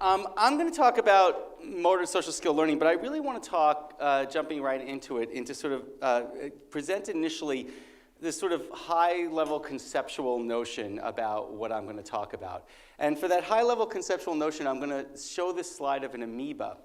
I'm going to talk about motor and social skill learning, but I really want to talk, jumping right into it, into sort of present initially this sort of high-level conceptual notion about what I'm going to talk about. And for that high-level conceptual notion, I'm going to show this slide of an amoeba.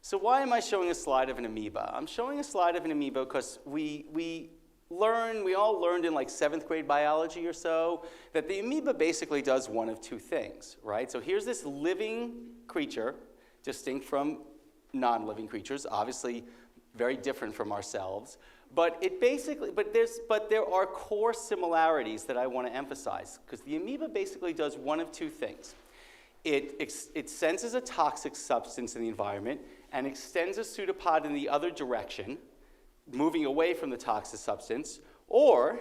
So why am I showing a slide of an amoeba? I'm showing a slide of an amoeba because we all learned in like 7th grade biology or so that the amoeba basically does one of two things, right? So here's this living creature, distinct from non-living creatures, obviously very different from ourselves. But there are core similarities that I want to emphasize, because the amoeba basically does one of two things. It senses a toxic substance in the environment and extends a pseudopod in the other direction, moving away from the toxic substance, or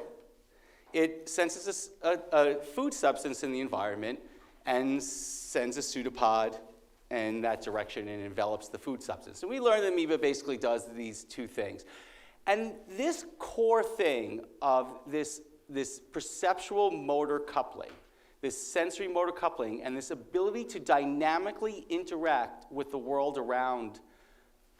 it senses a food substance in the environment and sends a pseudopod in that direction and envelops the food substance. And we learned that amoeba basically does these two things. And this core thing of this perceptual motor coupling, this sensory motor coupling, and this ability to dynamically interact with the world around,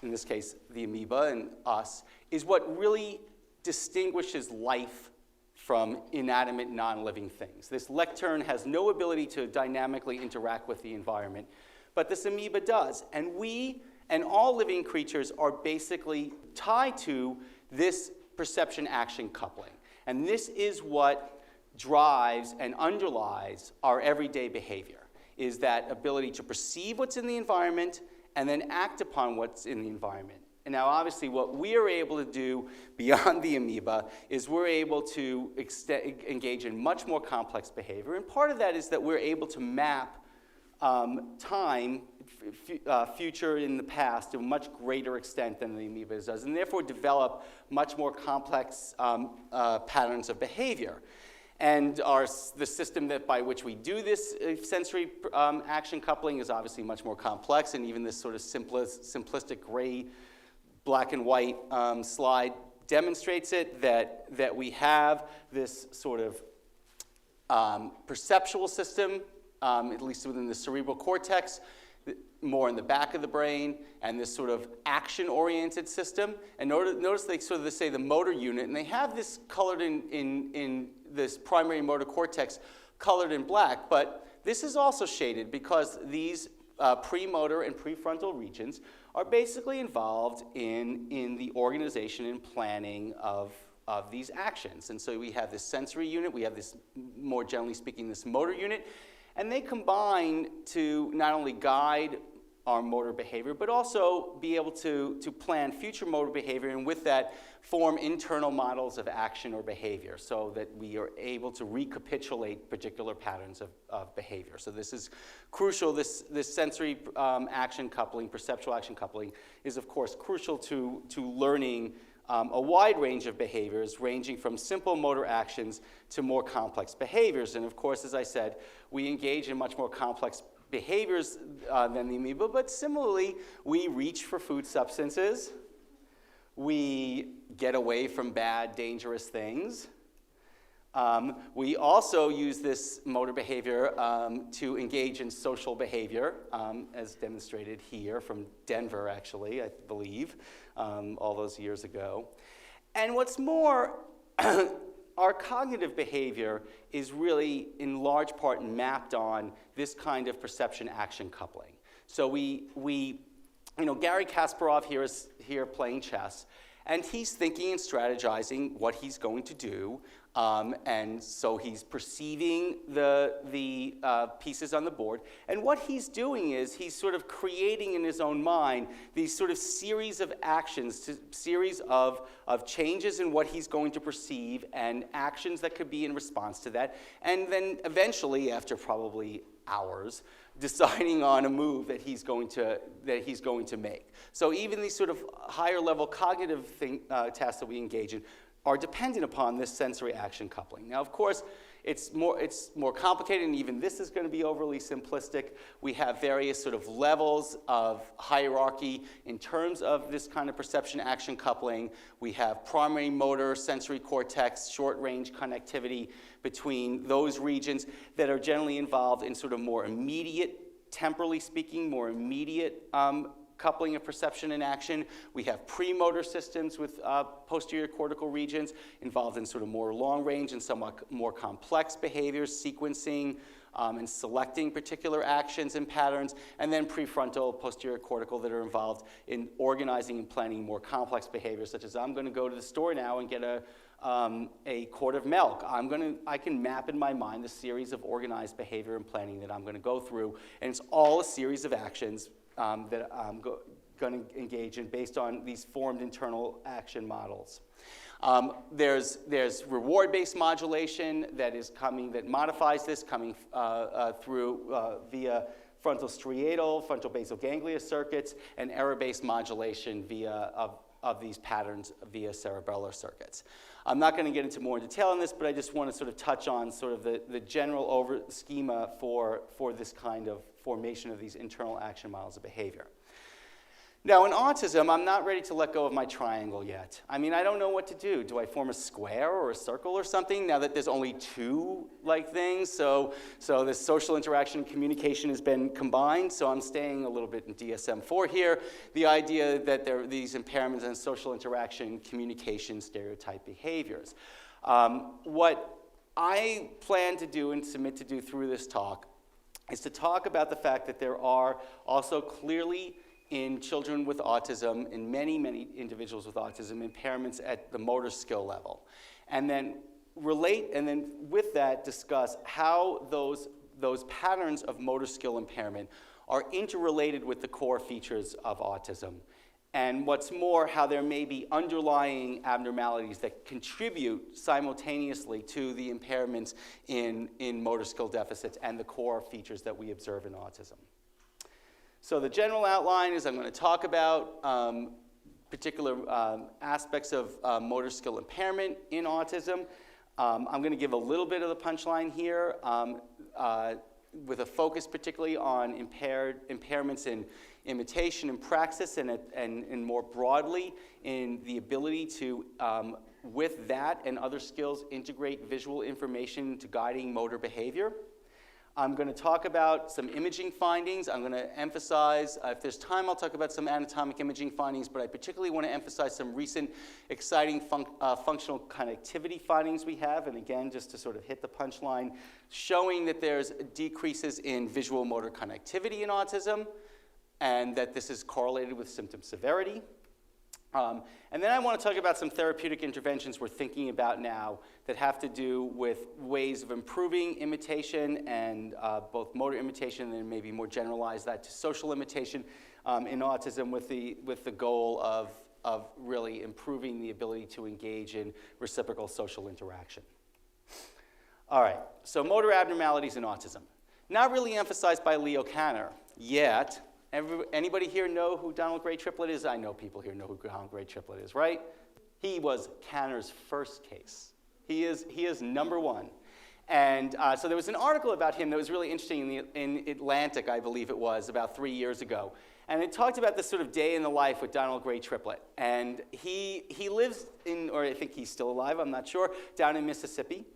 in this case, the amoeba and us, is what really distinguishes life from inanimate, non-living things. This lectern has no ability to dynamically interact with the environment, but this amoeba does. And we and all living creatures are basically tied to this perception-action coupling. And this is what drives and underlies our everyday behavior, is that ability to perceive what's in the environment and then act upon what's in the environment. And now, obviously, what we are able to do beyond the amoeba is we're able to engage in much more complex behavior. And part of that is that we're able to map time, future in the past, to a much greater extent than the amoeba does, and therefore develop much more complex patterns of behavior. And the system by which we do this sensory action coupling is obviously much more complex, and even this sort of simplistic gray, black and white slide demonstrates it, that we have this sort of perceptual system, at least within the cerebral cortex, more in the back of the brain, and this sort of action-oriented system. And notice they say the motor unit, and they have this colored in this primary motor cortex colored in black, but this is also shaded because these premotor and prefrontal regions are basically involved in the organization and planning of these actions. And so we have this sensory unit, we have this, more generally speaking, this motor unit, and they combine to not only guide our motor behavior, but also be able to plan future motor behavior, and with that, form internal models of action or behavior so that we are able to recapitulate particular patterns of behavior. So this is crucial. This sensory action coupling, perceptual action coupling, is of course crucial to learning a wide range of behaviors, ranging from simple motor actions to more complex behaviors. And of course, as I said, we engage in much more complex behaviors than the amoeba, but similarly, we reach for food substances, we get away from bad, dangerous things. We also use this motor behavior to engage in social behavior, as demonstrated here from Denver, actually, I believe, all those years ago. And what's more, our cognitive behavior is really, in large part, mapped on this kind of perception-action coupling. So Gary Kasparov here is playing chess, and he's thinking and strategizing what he's going to do, and so he's perceiving the pieces on the board, and what he's doing is he's sort of creating in his own mind these sort of series of actions, series of changes in what he's going to perceive and actions that could be in response to that, and then eventually, after probably hours, deciding on a move that he's going to make. So even these sort of higher level cognitive tasks that we engage in are dependent upon this sensory action coupling. Now, of course, it's more complicated, and even this is going to be overly simplistic. We have various sort of levels of hierarchy in terms of this kind of perception action coupling. We have primary motor, sensory cortex, short-range connectivity between those regions that are generally involved in sort of more immediate temporally speaking, more immediate coupling of perception and action. We have premotor systems with posterior cortical regions involved in sort of more long-range and somewhat more complex behaviors, sequencing and selecting particular actions and patterns, and then prefrontal, posterior cortical that are involved in organizing and planning more complex behaviors, such as I'm going to go to the store now and get a quart of milk. I can map in my mind the series of organized behavior and planning that I'm going to go through, and it's all a series of actions that I'm going to engage in based on these formed internal action models. There's reward-based modulation that modifies this, coming through via frontal striatal, frontal basal ganglia circuits, and error-based modulation of these patterns via cerebellar circuits. I'm not going to get into more detail on this, but I just want to sort of touch on sort of the general schema for this kind of formation of these internal action models of behavior. Now, in autism, I'm not ready to let go of my triangle yet. I mean, I don't know what to do. Do I form a square or a circle or something now that there's only two things? So this social interaction and communication has been combined, so I'm staying a little bit in DSM-4 here. The idea that there are these impairments in social interaction, communication, stereotype behaviors. What I plan to do and submit to do through this talk is to talk about the fact that there are also clearly in children with autism, in many, many individuals with autism, impairments at the motor skill level. And then with that discuss how those patterns of motor skill impairment are interrelated with the core features of autism. And what's more, how there may be underlying abnormalities that contribute simultaneously to the impairments in motor skill deficits and the core features that we observe in autism. So the general outline is I'm going to talk about particular aspects of motor skill impairment in autism. I'm going to give a little bit of the punchline here with a focus particularly on impairments in imitation and praxis and more broadly in the ability to, with that and other skills, integrate visual information into guiding motor behavior. I'm going to talk about some imaging findings. I'm going to emphasize, if there's time, I'll talk about some anatomic imaging findings, but I particularly want to emphasize some recent exciting functional connectivity findings we have, and again, just to sort of hit the punchline, showing that there's decreases in visual motor connectivity in autism, and that this is correlated with symptom severity. And then I want to talk about some therapeutic interventions we're thinking about now that have to do with ways of improving imitation and both motor imitation and then maybe more generalize that to social imitation in autism with the goal of really improving the ability to engage in reciprocal social interaction. All right, so motor abnormalities in autism. Not really emphasized by Leo Kanner yet. Anybody here know who Donald Gray Triplett is? I know people here know who Donald Gray Triplett is, right? He was Kanner's first case. He is number one. And so there was an article about him that was really interesting in Atlantic, I believe it was, about 3 years ago. And it talked about this sort of day in the life with Donald Gray Triplett. And he lives in, or I think he's still alive, I'm not sure, down in Mississippi,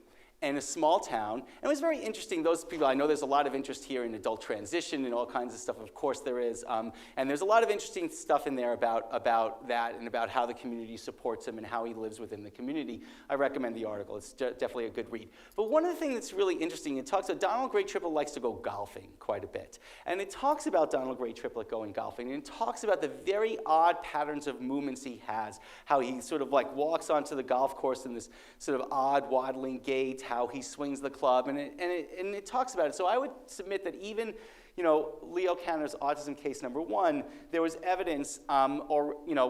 in a small town. And it was very interesting. Those people, I know there's a lot of interest here in adult transition and all kinds of stuff. Of course there is. And there's a lot of interesting stuff in there about that and about how the community supports him and how he lives within the community. I recommend the article. It's definitely a good read. But one of the things that's really interesting, it talks about Donald Gray Triplett likes to go golfing quite a bit. And it talks about Donald Gray Triplett going golfing. And it talks about the very odd patterns of movements he has, how he sort of like walks onto the golf course in this sort of odd waddling gait, how he swings the club, and it talks about it. So I would submit that even, Leo Kanner's autism case number one, there was evidence,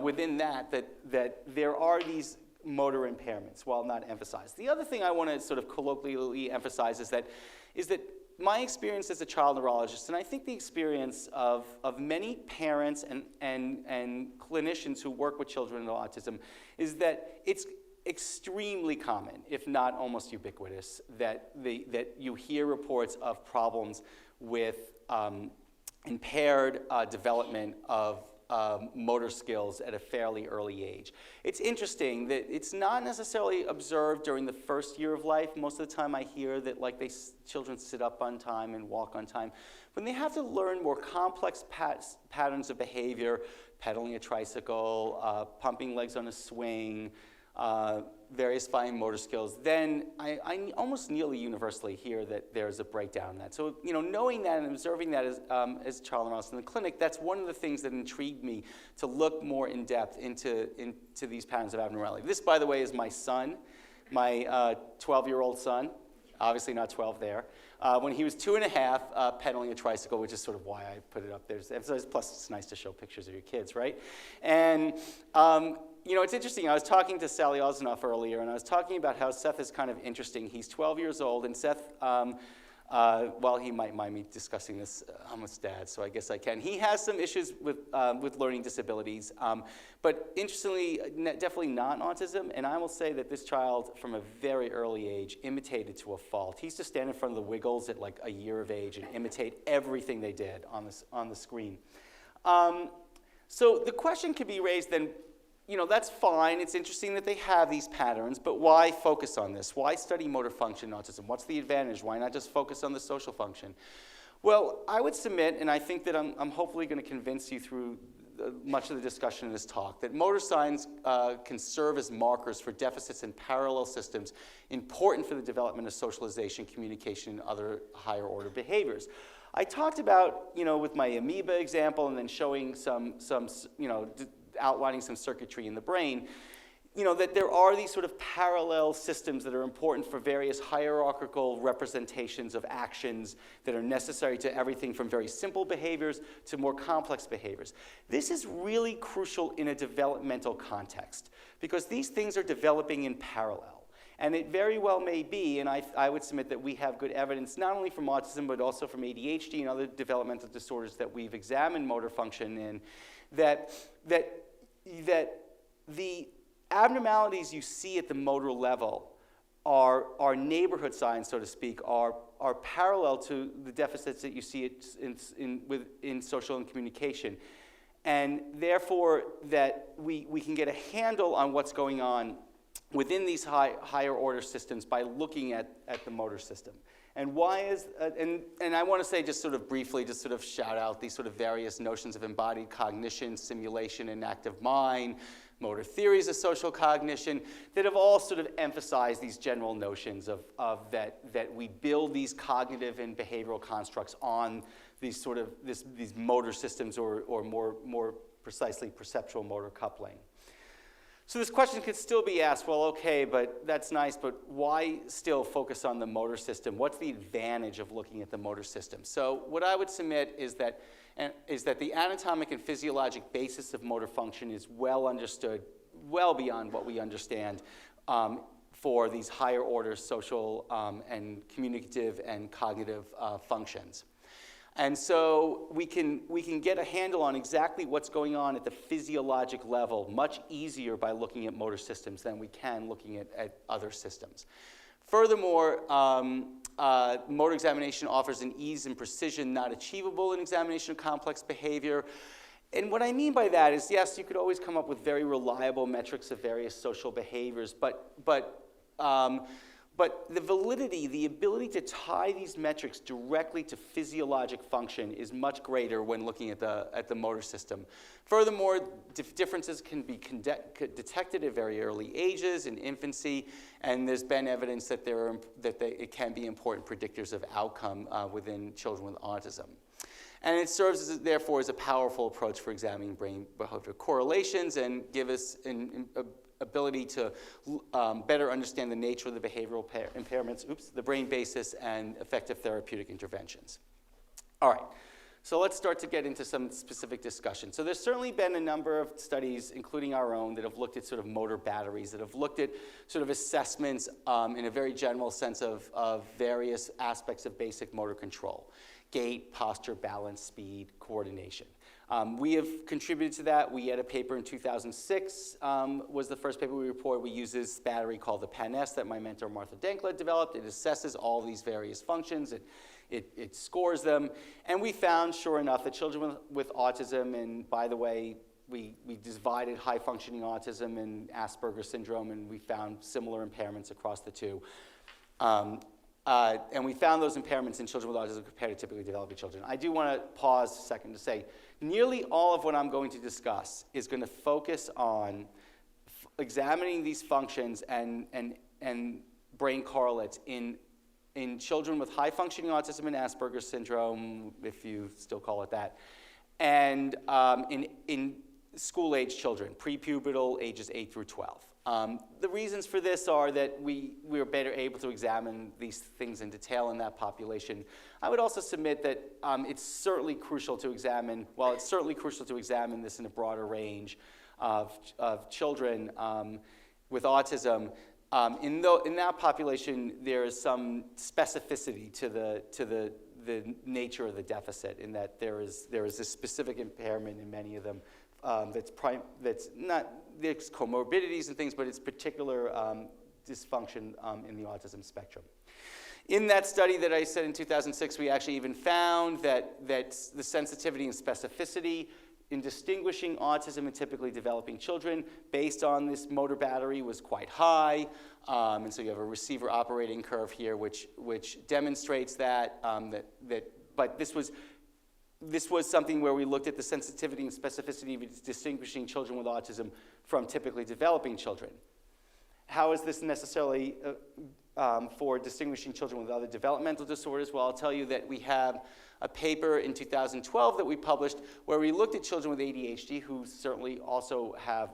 within that there are these motor impairments, while not emphasized. The other thing I want to sort of colloquially emphasize is that my experience as a child neurologist, and I think the experience of many parents and clinicians who work with children with autism, is that it's extremely common, if not almost ubiquitous, that you hear reports of problems with impaired development of motor skills at a fairly early age. It's interesting that it's not necessarily observed during the first year of life. Most of the time I hear that like children sit up on time and walk on time. When they have to learn more complex patterns of behavior, pedaling a tricycle, pumping legs on a swing, various fine motor skills, then I almost nearly universally hear that there's a breakdown in that. So, knowing that and observing that as a child and adolescent in the clinic, that's one of the things that intrigued me to look more in depth into these patterns of abnormality. This, by the way, is my son, my 12-year-old son, obviously not 12 there. When he was 2.5, pedaling a tricycle, which is sort of why I put it up there. Plus, it's nice to show pictures of your kids, right? And it's interesting. I was talking to Sally Osinoff earlier, and I was talking about how Seth is kind of interesting. He's 12 years old, and Seth, well, he might mind me discussing this. I'm his dad, so I guess I can. He has some issues with learning disabilities, but interestingly, definitely not autism. And I will say that this child, from a very early age, imitated to a fault. He used to stand in front of the Wiggles at like a year of age and imitate everything they did on the screen. So the question could be raised then, that's fine. It's interesting that they have these patterns, but why focus on this? Why study motor function in autism? What's the advantage? Why not just focus on the social function? Well, I would submit, and I think that I'm hopefully going to convince you through much of the discussion in this talk, that motor signs can serve as markers for deficits in parallel systems important for the development of socialization, communication, and other higher order behaviors. I talked about, with my amoeba example and then showing some outlining some circuitry in the brain, that there are these sort of parallel systems that are important for various hierarchical representations of actions that are necessary to everything from very simple behaviors to more complex behaviors. This is really crucial in a developmental context because these things are developing in parallel. And it very well may be, and I would submit that we have good evidence not only from autism but also from ADHD and other developmental disorders that we've examined motor function in, that the abnormalities you see at the motor level are neighborhood signs, so to speak, are parallel to the deficits that you see in social and communication. And therefore, that we can get a handle on what's going on within these higher order systems by looking at the motor system. And why is, and I want to say just sort of briefly, just sort of shout out these sort of various notions of embodied cognition, simulation, and active mind, motor theories of social cognition, that have all sort of emphasized these general notions of that we build these cognitive and behavioral constructs on these sort of these motor systems or more precisely perceptual motor coupling. So this question could still be asked, well, okay, but that's nice, but why still focus on the motor system? What's the advantage of looking at the motor system? So what I would submit is that the anatomic and physiologic basis of motor function is well understood, well beyond what we understand for these higher order social and communicative and cognitive functions. And so we can get a handle on exactly what's going on at the physiologic level much easier by looking at motor systems than we can looking at other systems. Furthermore, motor examination offers an ease and precision not achievable in examination of complex behavior. And what I mean by that is, yes, you could always come up with very reliable metrics of various social behaviors, but the validity, the ability to tie these metrics directly to physiologic function is much greater when looking at the motor system. Furthermore, differences can be detected at very early ages in infancy, and there's been evidence that it can be important predictors of outcome within children with autism. And it serves, therefore, as a powerful approach for examining brain behavior correlations and give us an ability to better understand the nature of the behavioral impairments, the brain basis, and effective therapeutic interventions. All right, so let's start to get into some specific discussion. So there's certainly been a number of studies, including our own, that have looked at sort of motor batteries, that have looked at sort of assessments in a very general sense of various aspects of basic motor control: gait, posture, balance, speed, coordination. We have contributed to that. We had a paper in 2006, was the first paper we reported. We use this battery called the PAN-S that my mentor Martha Denkla developed. It assesses all these various functions. It scores them. And we found, sure enough, that children with autism, and by the way, we divided high-functioning autism and Asperger's syndrome, and we found similar impairments across the two. And we found those impairments in children with autism compared to typically developing children. I do want to pause a second to say, nearly all of what I'm going to discuss is going to focus on examining these functions and brain correlates in children with high-functioning autism and Asperger's syndrome, if you still call it that, and in school-age children, prepubertal ages 8 through 12. The reasons for this are that we were better able to examine these things in detail in that population. I would also submit that it's certainly crucial to examine, while it's certainly crucial to examine this in a broader range of children with autism, in that population there is some specificity to the nature of the deficit, in that there is this specific impairment in many of them that's not, there's comorbidities and things, but it's particular dysfunction in the autism spectrum. In that study that I said in 2006, we actually even found that the sensitivity and specificity in distinguishing autism in typically developing children based on this motor battery was quite high. And so you have a receiver operating curve here, which demonstrates that, but this was something where we looked at the sensitivity and specificity of distinguishing children with autism from typically developing children. How is this necessarily for distinguishing children with other developmental disorders? Well, I'll tell you that we have a paper in 2012 that we published where we looked at children with ADHD who certainly also have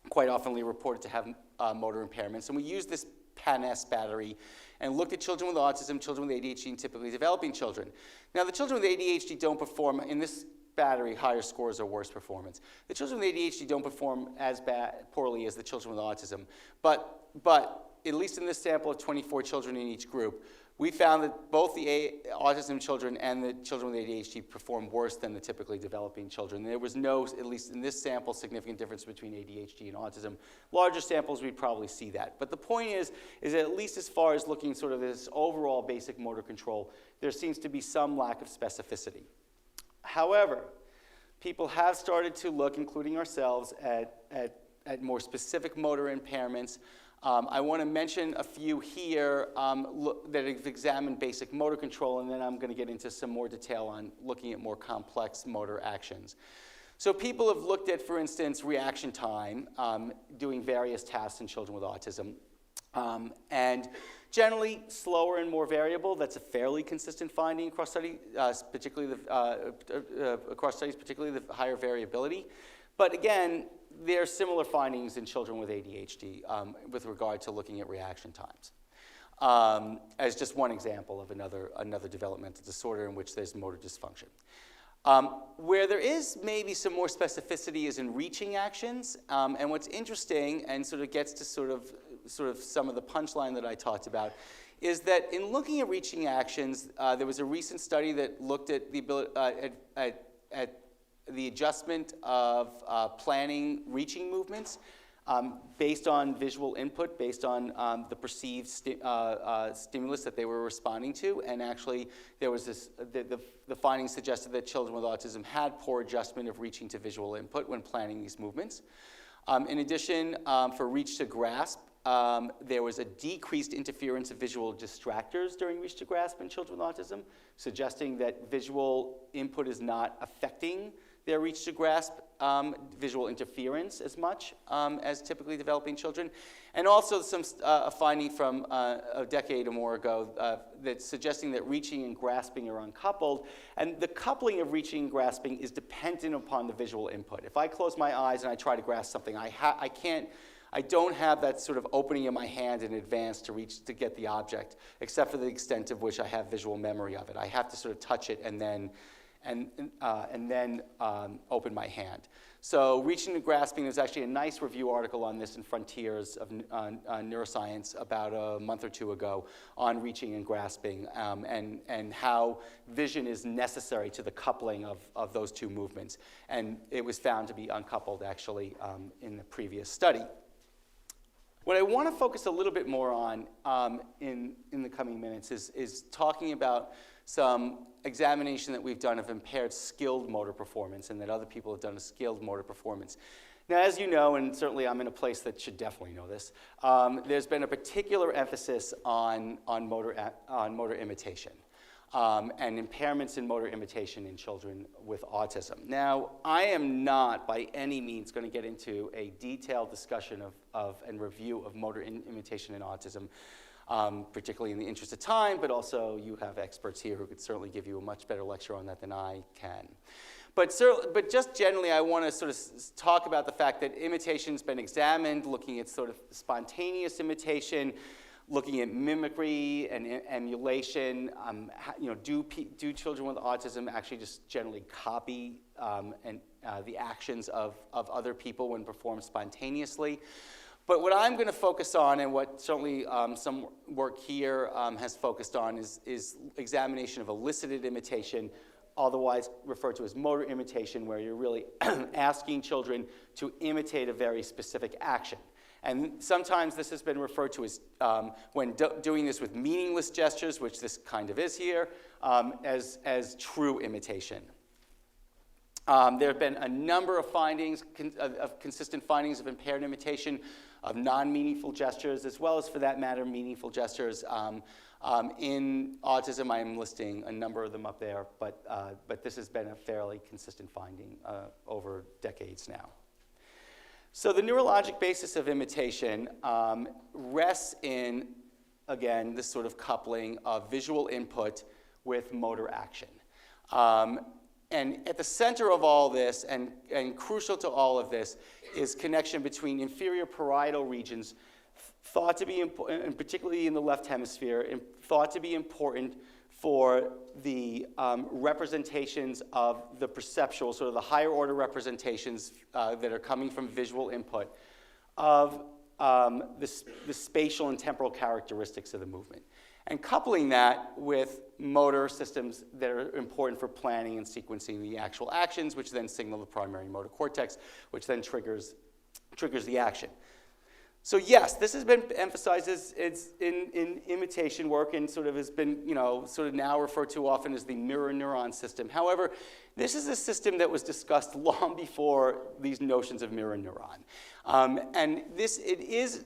quite oftenly reported to have motor impairments. And we used this PAN-S battery and looked at children with autism, children with ADHD, and typically developing children. Now, the children with ADHD don't perform, in this battery, higher scores or worse performance. The children with ADHD don't perform as poorly as the children with autism. But at least in this sample of 24 children in each group, we found that both the autism children and the children with ADHD performed worse than the typically developing children. There was no, at least in this sample, significant difference between ADHD and autism. Larger samples, we'd probably see that. But the point is that at least as far as looking sort of this overall basic motor control, there seems to be some lack of specificity. However, people have started to look, including ourselves, at more specific motor impairments. I want to mention a few here that have examined basic motor control, and then I'm going to get into some more detail on looking at more complex motor actions. So people have looked at, for instance, reaction time, doing various tasks in children with autism. And generally slower and more variable. That's a fairly consistent finding across studies, particularly the higher variability. But again, there are similar findings in children with ADHD with regard to looking at reaction times. As just one example of another developmental disorder in which there's motor dysfunction. Where there is maybe some more specificity is in reaching actions. And what's interesting, and sort of gets to sort of some of the punchline that I talked about, is that in looking at reaching actions, there was a recent study that looked at the ability, at the adjustment of planning reaching movements based on visual input, based on the perceived stimulus that they were responding to. And actually, there was this, the findings suggested that children with autism had poor adjustment of reaching to visual input when planning these movements. In addition, for reach to grasp, there was a decreased interference of visual distractors during reach to grasp in children with autism, suggesting that visual input is not affecting their reach to grasp visual interference as much as typically developing children. And also a finding from a decade or more ago that's suggesting that reaching and grasping are uncoupled. And the coupling of reaching and grasping is dependent upon the visual input. If I close my eyes and I try to grasp something, I don't have that sort of opening of my hand in advance to reach to get the object, except for the extent of which I have visual memory of it. I have to sort of touch it and then and then open my hand. So reaching and grasping, there's actually a nice review article on this in Frontiers of Neuroscience about a month or two ago on reaching and grasping and how vision is necessary to the coupling of those two movements. And it was found to be uncoupled, actually, in the previous study. What I want to focus a little bit more on in the coming minutes is talking about some examination that we've done of impaired skilled motor performance and that other people have done of skilled motor performance. Now, as you know, and certainly I'm in a place that should definitely know this, there's been a particular emphasis on motor imitation and impairments in motor imitation in children with autism. Now, I am not by any means going to get into a detailed discussion of and review of motor imitation in autism, particularly in the interest of time, but also you have experts here who could certainly give you a much better lecture on that than I can. But just generally, I want to sort of talk about the fact that imitation's been examined, looking at sort of spontaneous imitation, looking at mimicry and emulation. Do children with autism actually just generally copy the actions of other people when performed spontaneously? But what I'm going to focus on, and what certainly some work here has focused on, is examination of elicited imitation, otherwise referred to as motor imitation, where you're really asking children to imitate a very specific action. And sometimes this has been referred to as, when doing this with meaningless gestures, which this kind of is here, as true imitation. There have been a number of findings, of consistent findings of impaired imitation of non-meaningful gestures, as well as, for that matter, meaningful gestures. In autism, I am listing a number of them up there, but this has been a fairly consistent finding over decades now. So the neurologic basis of imitation rests in, again, this sort of coupling of visual input with motor action. And at the center of all this, and crucial to all of this, is connection between inferior parietal regions, thought to be important, and particularly in the left hemisphere, thought to be important for the representations of the perceptual, sort of the higher order representations that are coming from visual input of the spatial and temporal characteristics of the movement. And coupling that with motor systems that are important for planning and sequencing the actual actions, which then signal the primary motor cortex, which then triggers the action. So yes, this has been emphasized as in imitation work and sort of has been, sort of now referred to often as the mirror neuron system. However, this is a system that was discussed long before these notions of mirror neuron. And it is,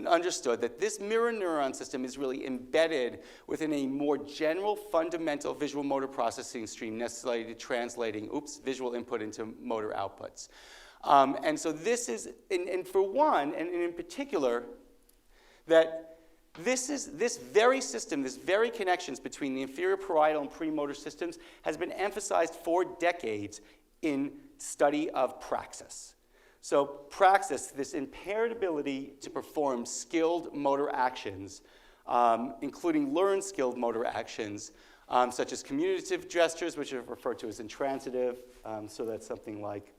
understood that this mirror neuron system is really embedded within a more general fundamental visual motor processing stream necessary to translating visual input into motor outputs. And so this is, and for one, and in particular, that this very system, this very connections between the inferior parietal and premotor systems has been emphasized for decades in study of praxis. So praxis, this impaired ability to perform skilled motor actions, including learned skilled motor actions, such as commutative gestures, which are referred to as intransitive. So that's something like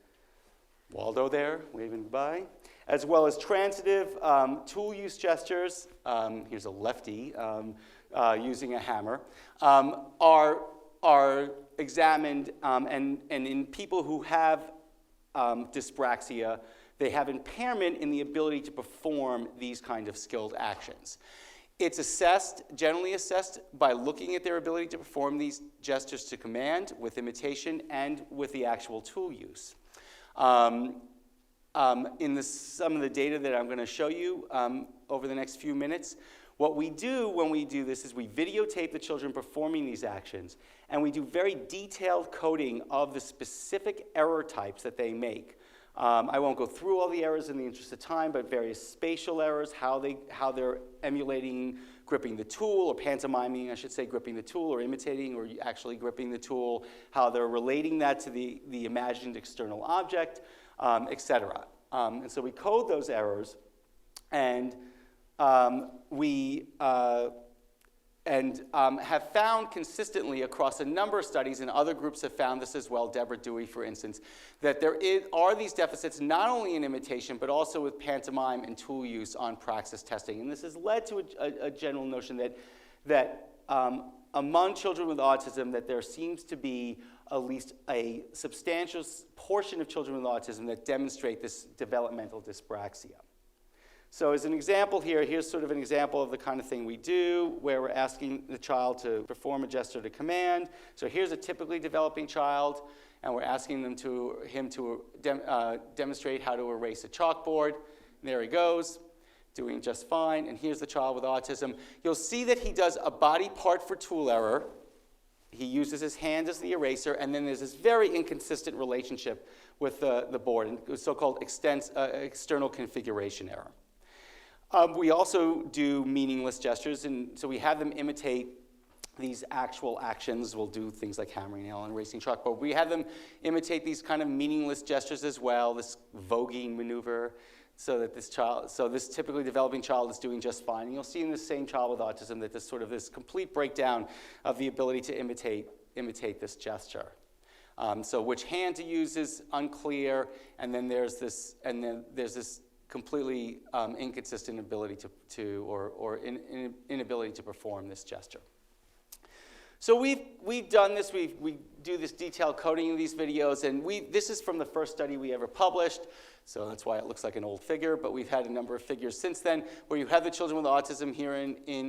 Waldo there, waving goodbye, as well as transitive tool use gestures. Here's a lefty using a hammer, are examined, and in people who have dyspraxia, they have impairment in the ability to perform these kind of skilled actions. It's generally assessed by looking at their ability to perform these gestures to command with imitation and with the actual tool use. Some of the data that I'm going to show you over the next few minutes, what we do when we do this is we videotape the children performing these actions, and we do very detailed coding of the specific error types that they make. I won't go through all the errors in the interest of time, but various spatial errors, how they're emulating gripping the tool, or pantomiming, I should say, gripping the tool, or imitating, or actually gripping the tool, how they're relating that to the imagined external object, etc. And so we code those errors, and we have found consistently across a number of studies, and other groups have found this as well, Deborah Dewey, for instance, that there are these deficits not only in imitation, but also with pantomime and tool use on praxis testing. And this has led to a general notion that among children with autism, that there seems to be at least a substantial portion of children with autism that demonstrate this developmental dyspraxia. So as an example here, here's sort of an example of the kind of thing we do where we're asking the child to perform a gesture to command. So here's a typically developing child, and we're asking him to demonstrate how to erase a chalkboard. And there he goes, doing just fine. And here's the child with autism. You'll see that he does a body part for tool error. He uses his hand as the eraser, and then there's this very inconsistent relationship with the board, and so-called external configuration error. We also do meaningless gestures, and so we have them imitate these actual actions. We'll do things like hammering nail and erasing chalkboard. We have them imitate these kind of meaningless gestures as well, this voguing maneuver, so that this typically developing child is doing just fine. And you'll see in the same child with autism that there's sort of this complete breakdown of the ability to imitate this gesture. So which hand to use is unclear, and then there's this completely inconsistent ability or inability to perform this gesture. So we've done this. We do this detailed coding in these videos, and this is from the first study we ever published. So that's why it looks like an old figure, but we've had a number of figures since then where you have the children with autism here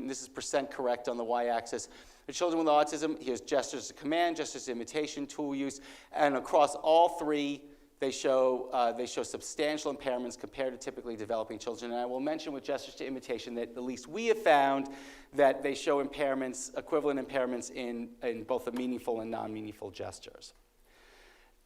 this is % correct on the y-axis. The children with autism, here's gestures to command, gestures to imitation, tool use, and across all three, they show substantial impairments compared to typically developing children. And I will mention with gestures to imitation that at least we have found that they show impairments, equivalent impairments in both the meaningful and non-meaningful gestures.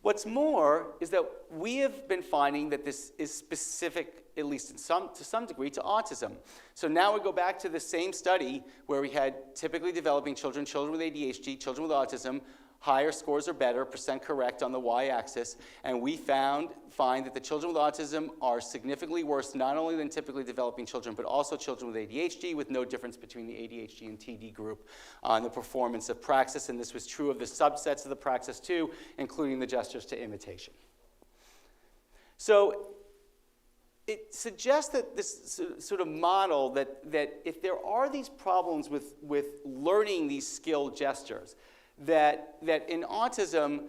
What's more is that we have been finding that this is specific, at least to some degree, to autism. So now we go back to the same study where we had typically developing children, children with ADHD, children with autism. Higher scores are better, % correct on the y-axis, and we find that the children with autism are significantly worse, not only than typically developing children, but also children with ADHD, with no difference between the ADHD and TD group on the performance of praxis, and this was true of the subsets of the praxis too, including the gestures to imitation. So it suggests that this sort of model that if there are these problems with learning these skill gestures, that in autism,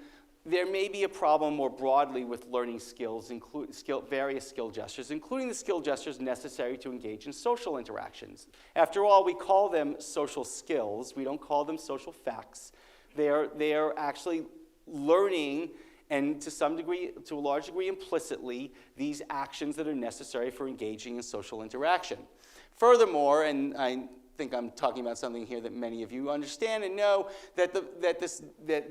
there may be a problem more broadly with learning skills, various skill gestures, including the skill gestures necessary to engage in social interactions. After all, we call them social skills. We don't call them social facts. They are actually learning, and to a large degree implicitly, these actions that are necessary for engaging in social interaction. Furthermore, and I think I'm talking about something here that many of you understand and know, that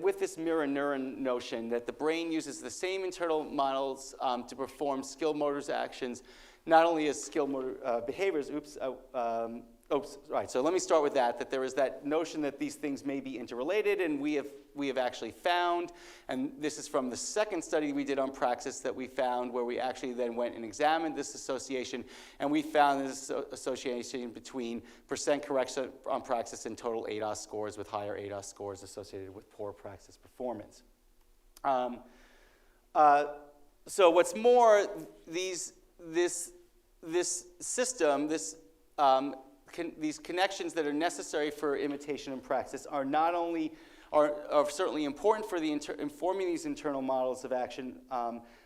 with this mirror neuron notion, that the brain uses the same internal models to perform skill motor actions, not only as skill motor behaviors. Right, so let me start with that there is that notion that these things may be interrelated, and we have actually found, and this is from the second study we did on praxis that we found, where we actually then went and examined this association, and we found this association between % correction on praxis and total ADOS scores, with higher ADOS scores associated with poor praxis performance. So what's more, this system, these connections that are necessary for imitation and praxis are not only are certainly important for informing these internal models of action,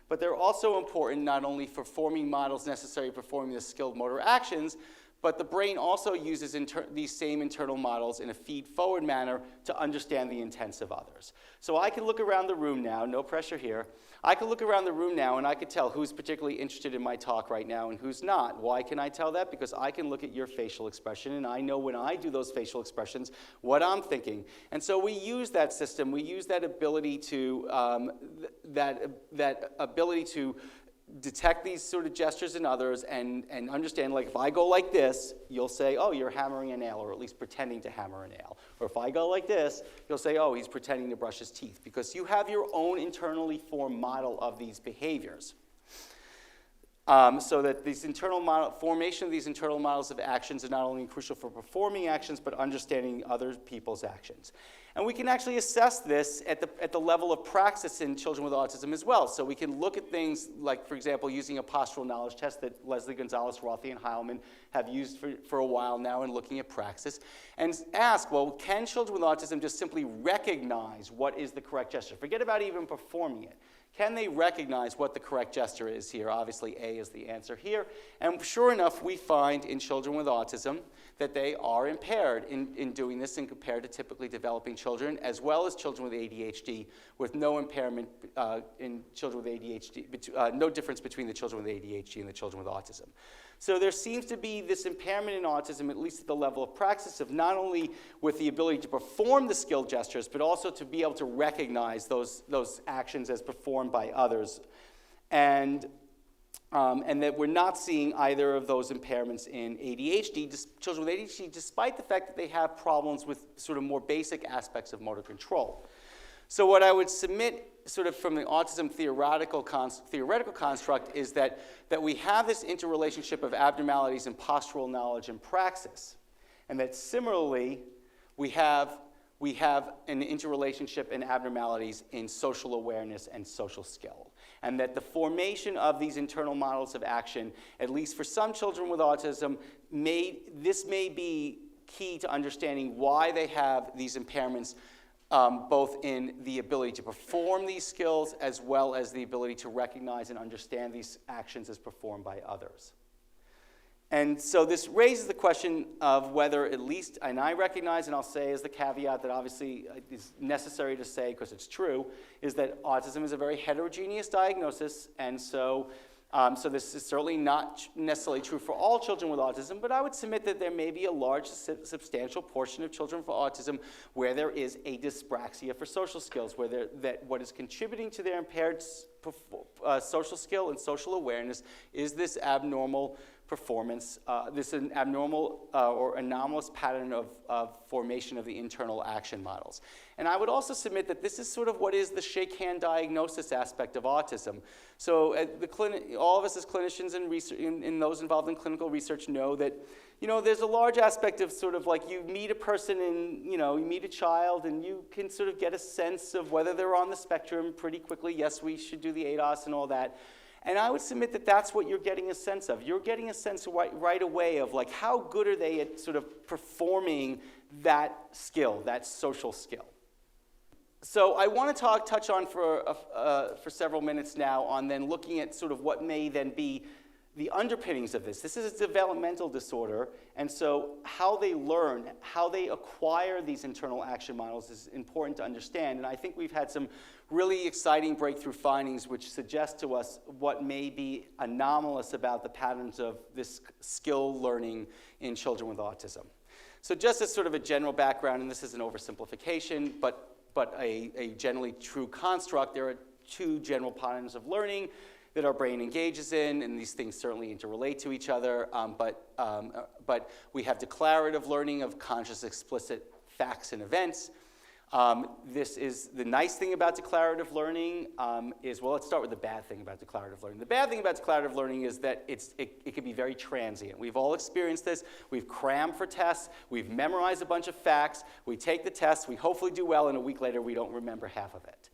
but they're also important not only for forming models necessary for performing the skilled motor actions, but the brain also uses these same internal models in a feed-forward manner to understand the intents of others. So I can look around the room now, no pressure here. I can look around the room now and I can tell who's particularly interested in my talk right now and who's not. Why can I tell that? Because I can look at your facial expression, and I know when I do those facial expressions what I'm thinking. And so we use that system. We use that ability to detect these sort of gestures in others and understand, like, if I go like this, you'll say, oh, you're hammering a nail, or at least pretending to hammer a nail. Or if I go like this, you'll say, oh, he's pretending to brush his teeth, because you have your own internally formed model of these behaviors. So that these formation of these internal models of actions is not only crucial for performing actions, but understanding other people's actions. And we can actually assess this at the level of praxis in children with autism as well. So we can look at things like, for example, using a postural knowledge test that Leslie Gonzalez, Rothy, and Heilman have used for a while now in looking at praxis, and ask, well, can children with autism just simply recognize what is the correct gesture? Forget about even performing it. Can they recognize what the correct gesture is here? Obviously, A is the answer here. And sure enough, we find in children with autism that they are impaired in doing this and compared to typically developing children, as well as children with ADHD, with no impairment in children with ADHD, no difference between the children with ADHD and the children with autism. So there seems to be this impairment in autism, at least at the level of praxis, of not only with the ability to perform the skilled gestures, but also to be able to recognize those actions as performed by others. And that we're not seeing either of those impairments in ADHD, children with ADHD, despite the fact that they have problems with sort of more basic aspects of motor control. So what I would submit sort of from the autism theoretical construct is that we have this interrelationship of abnormalities in postural knowledge and praxis, and that similarly we have an interrelationship in abnormalities in social awareness and social skill. And that the formation of these internal models of action, at least for some children with autism, this may be key to understanding why they have these impairments, both in the ability to perform these skills as well as the ability to recognize and understand these actions as performed by others. And so this raises the question of whether at least, and I recognize, and I'll say as the caveat that obviously is necessary to say because it's true, is that autism is a very heterogeneous diagnosis, and so this is certainly not necessarily true for all children with autism, but I would submit that there may be a large, substantial portion of children with autism where there is a dyspraxia for social skills, where that what is contributing to their impaired social skill and social awareness is this abnormal performance, this an abnormal or anomalous pattern of formation of the internal action models. And I would also submit that this is sort of what is the shake hand diagnosis aspect of autism. So all of us as clinicians and those involved in clinical research know that, there's a large aspect of sort of like you meet a person and, you meet a child and you can sort of get a sense of whether they're on the spectrum pretty quickly. Yes, we should do the ADOS and all that. And I would submit that that's what you're getting a sense of. You're getting a sense right away of like how good are they at sort of performing that skill, that social skill. So I want to touch on for several minutes now on then looking at sort of what may then be the underpinnings of this. This is a developmental disorder, and so how they learn, how they acquire these internal action models is important to understand. And I think we've had some really exciting breakthrough findings which suggest to us what may be anomalous about the patterns of this skill learning in children with autism. So just as sort of a general background, and this is an oversimplification, but a generally true construct, there are two general patterns of learning that our brain engages in, and these things certainly interrelate to each other, but we have declarative learning of conscious, explicit facts and events. This is the nice thing about declarative learning is, well, let's start with the bad thing about declarative learning. The bad thing about declarative learning is that it can be very transient. We've all experienced this. We've crammed for tests. We've memorized a bunch of facts. We take the test. We hopefully do well, and a week later we don't remember half of it,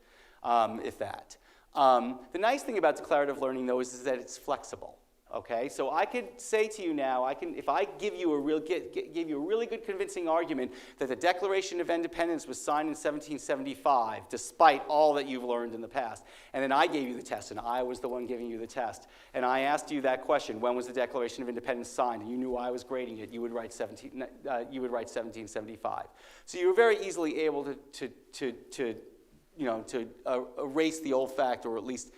if that. The nice thing about declarative learning, though, is that it's flexible. Okay, so I could say to you now, if I give you a really good convincing argument that the Declaration of Independence was signed in 1775, despite all that you've learned in the past, and then I gave you the test, and I was the one giving you the test, and I asked you that question: when was the Declaration of Independence signed? And you knew I was grading it. You would write 1775. So you were very easily able to erase the old fact, or at least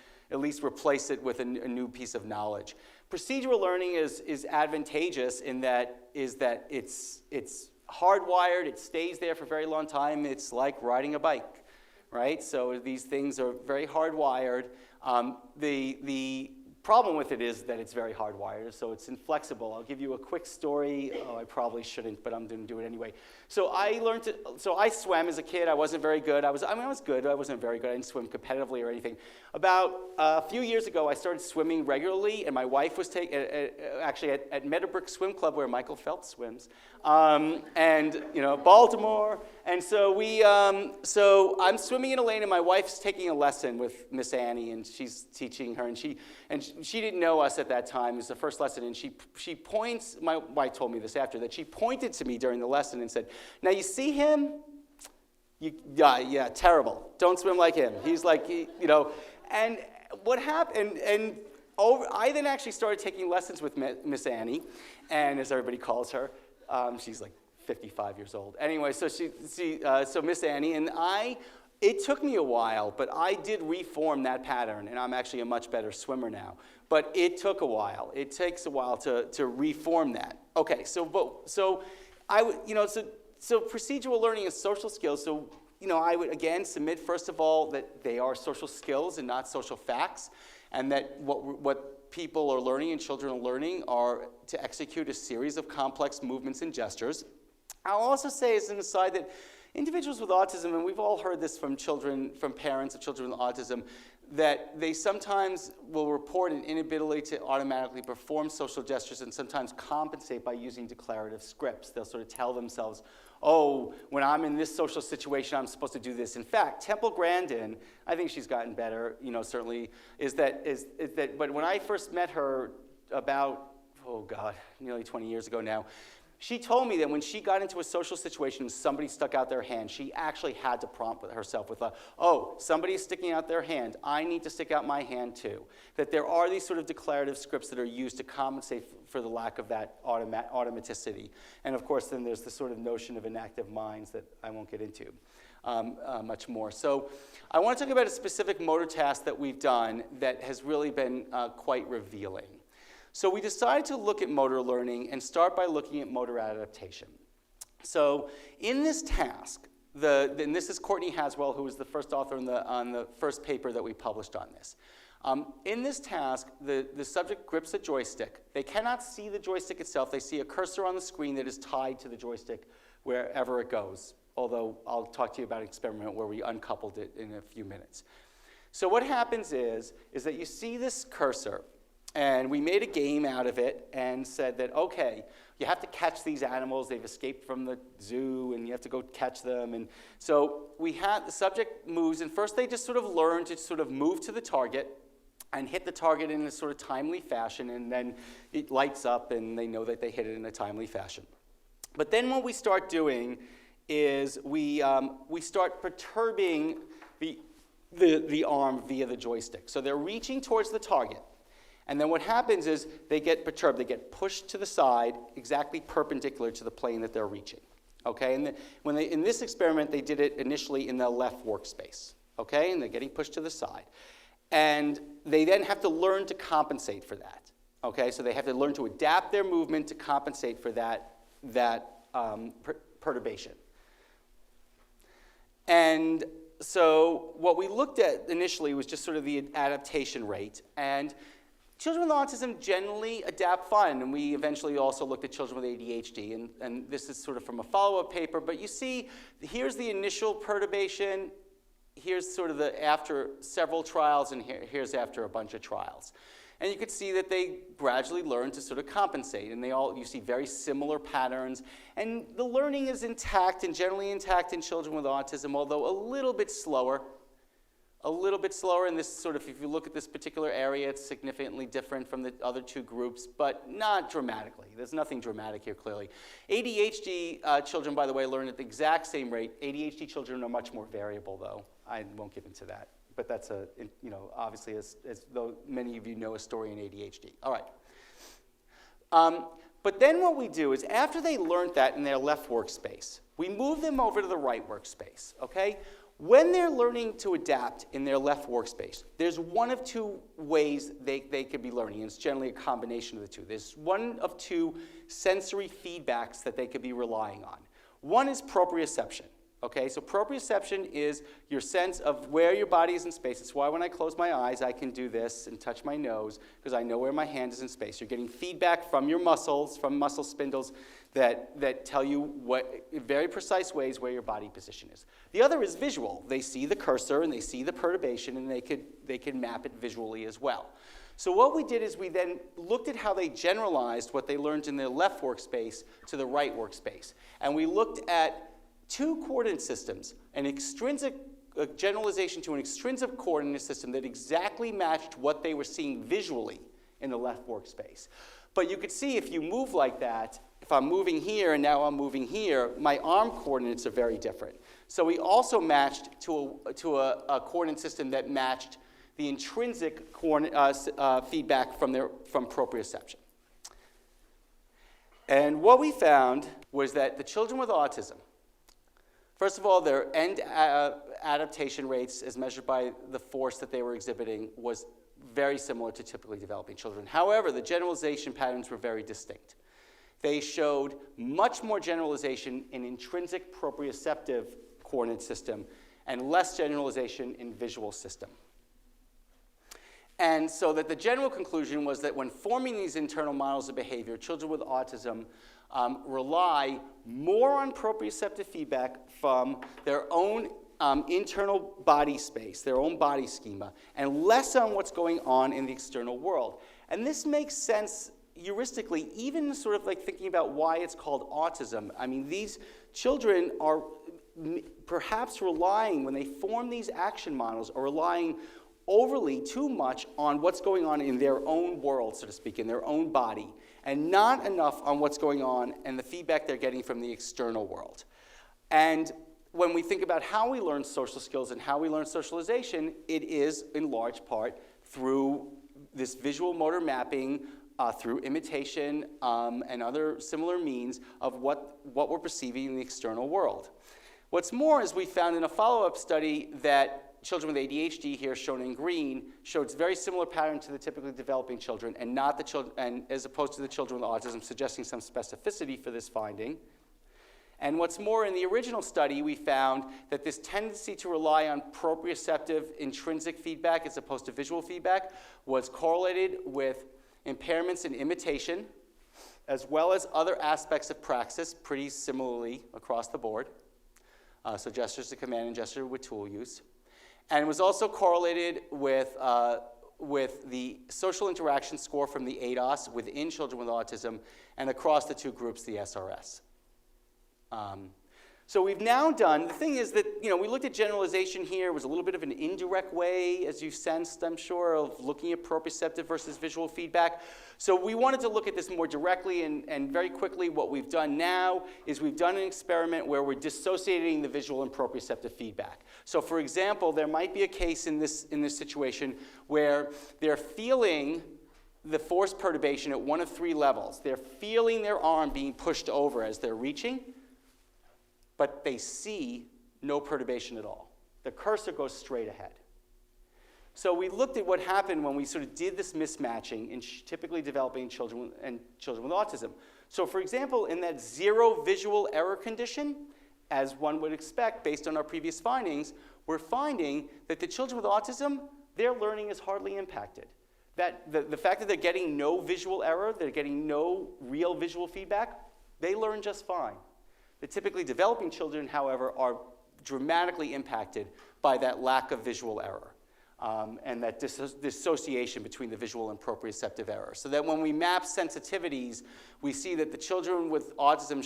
replace it with a new piece of knowledge. Procedural learning is advantageous in that it's hardwired, it stays there for a very long time. It's like riding a bike, right? So these things are very hardwired. The problem with it is that it's very hardwired, so it's inflexible. I'll give you a quick story. Oh, I probably shouldn't, but I'm going to do it anyway. So I swam as a kid. I wasn't very good. I was good. I wasn't very good. I didn't swim competitively or anything. About a few years ago, I started swimming regularly, and my wife was actually at Meadowbrook Swim Club, where Michael Phelps swims, and Baltimore. And so so I'm swimming in a lane, and my wife's taking a lesson with Miss Annie, and she's teaching her, and she didn't know us at that time. It was the first lesson, and she points. My wife told me this after, that she pointed to me during the lesson and said, "Now you see him? Yeah, terrible. Don't swim like him. He's like, And what happened? I then actually started taking lessons with Miss Annie, and as everybody calls her, she's like 55 years old. Anyway, so so Miss Annie and I. It took me a while, but I did reform that pattern, and I'm actually a much better swimmer now. But it took a while. It takes a while to reform that. Okay, so procedural learning is social skills. So I would again submit first of all that they are social skills and not social facts, and that what people are learning and children are learning are to execute a series of complex movements and gestures. I'll also say as an aside that individuals with autism, and we've all heard this from parents of children with autism, that they sometimes will report an inability to automatically perform social gestures and sometimes compensate by using declarative scripts. They'll sort of tell themselves, oh, when I'm in this social situation, I'm supposed to do this. In fact, Temple Grandin, I think she's gotten better, certainly, is that, but when I first met her about, nearly 20 years ago now, she told me that when she got into a social situation and somebody stuck out their hand, she actually had to prompt herself with somebody's sticking out their hand. I need to stick out my hand too. That there are these sort of declarative scripts that are used to compensate for the lack of that automaticity. And of course, then there's the sort of notion of inactive minds that I won't get into much more. So I want to talk about a specific motor task that we've done that has really been quite revealing. So we decided to look at motor learning and start by looking at motor adaptation. So in this task, and this is Courtney Haswell, who was the first author on the first paper that we published on this. In this task, the subject grips a joystick. They cannot see the joystick itself. They see a cursor on the screen that is tied to the joystick wherever it goes, although I'll talk to you about an experiment where we uncoupled it in a few minutes. So what happens is that you see this cursor, and we made a game out of it and said that, okay, you have to catch these animals. They've escaped from the zoo, and you have to go catch them. And so the subject moves, and first they just sort of learn to sort of move to the target and hit the target in a sort of timely fashion, and then it lights up, and they know that they hit it in a timely fashion. But then what we start doing is we start perturbing the arm via the joystick. So they're reaching towards the target. And then what happens is they get perturbed. They get pushed to the side, exactly perpendicular to the plane that they're reaching. Okay? And in this experiment, they did it initially in the left workspace. Okay? And they're getting pushed to the side. And they then have to learn to compensate for that. Okay? So they have to learn to adapt their movement to compensate for that perturbation. And so what we looked at initially was just sort of the adaptation rate. And children with autism generally adapt fine, and we eventually also looked at children with ADHD, and this is sort of from a follow-up paper, but you see, here's the initial perturbation, here's sort of the after several trials, and here's after a bunch of trials. And you could see that they gradually learn to sort of compensate, and you see very similar patterns, and the learning is intact and generally intact in children with autism, although a little bit slower. And this sort of, if you look at this particular area, it's significantly different from the other two groups, but not dramatically. There's nothing dramatic here, clearly. ADHD children, by the way, learn at the exact same rate. ADHD children are much more variable, though. I won't get into that, but that's obviously, as though many of you know a story in ADHD. All right. But then what we do is, after they learned that in their left workspace, we move them over to the right workspace, okay? When they're learning to adapt in their left workspace, there's one of two ways they could be learning, and it's generally a combination of the two. There's one of two sensory feedbacks that they could be relying on. One is proprioception. Okay, so proprioception is your sense of where your body is in space. It's why when I close my eyes, I can do this and touch my nose, because I know where my hand is in space. You're getting feedback from your muscles, from muscle spindles, that tell you what, in very precise ways where your body position is. The other is visual. They see the cursor and they see the perturbation, and they can map it visually as well. So what we did is we then looked at how they generalized what they learned in their left workspace to the right workspace. And we looked at two coordinate systems, a generalization to an extrinsic coordinate system that exactly matched what they were seeing visually in the left workspace. But you could see if you move like that, if I'm moving here and now I'm moving here, my arm coordinates are very different. So we also matched to a coordinate system that matched the intrinsic feedback from proprioception. And what we found was that the children with autism, first of all, their end adaptation rates, as measured by the force that they were exhibiting, was very similar to typically developing children. However, the generalization patterns were very distinct. They showed much more generalization in intrinsic proprioceptive coordinate system and less generalization in visual system. And so that the general conclusion was that when forming these internal models of behavior, children with autism rely more on proprioceptive feedback from their own internal body space, their own body schema, and less on what's going on in the external world. And this makes sense heuristically, even sort of like thinking about why it's called autism. I mean, these children are perhaps relying, when they form these action models, are relying overly too much on what's going on in their own world, so to speak, in their own body, and not enough on what's going on and the feedback they're getting from the external world. And when we think about how we learn social skills and how we learn socialization, it is in large part through this visual motor mapping, through imitation and other similar means of what we're perceiving in the external world. What's more is we found in a follow-up study that children with ADHD, here shown in green, showed a very similar pattern to the typically developing children, and not the children, and as opposed to the children with autism, suggesting some specificity for this finding. And what's more, in the original study, we found that this tendency to rely on proprioceptive intrinsic feedback as opposed to visual feedback was correlated with impairments in imitation, as well as other aspects of praxis, pretty similarly across the board. So gestures to command and gesture with tool use. And it was also correlated with the social interaction score from the ADOS within children with autism and across the two groups, the SRS. So we've now done, the thing is that, we looked at generalization here. It was a little bit of an indirect way, as you sensed, I'm sure, of looking at proprioceptive versus visual feedback. So we wanted to look at this more directly, and very quickly what we've done now is we've done an experiment where we're dissociating the visual and proprioceptive feedback. So for example, there might be a case in this situation where they're feeling the force perturbation at one of three levels. They're feeling their arm being pushed over as they're reaching, but they see no perturbation at all. The cursor goes straight ahead. So we looked at what happened when we sort of did this mismatching in typically developing children and children with autism. So for example, in that zero visual error condition, as one would expect based on our previous findings, we're finding that the children with autism, their learning is hardly impacted. That the fact that they're getting no visual error, they're getting no real visual feedback, they learn just fine. The typically developing children, however, are dramatically impacted by that lack of visual error and that dissociation between the visual and proprioceptive error. So that when we map sensitivities, we see that the children with autism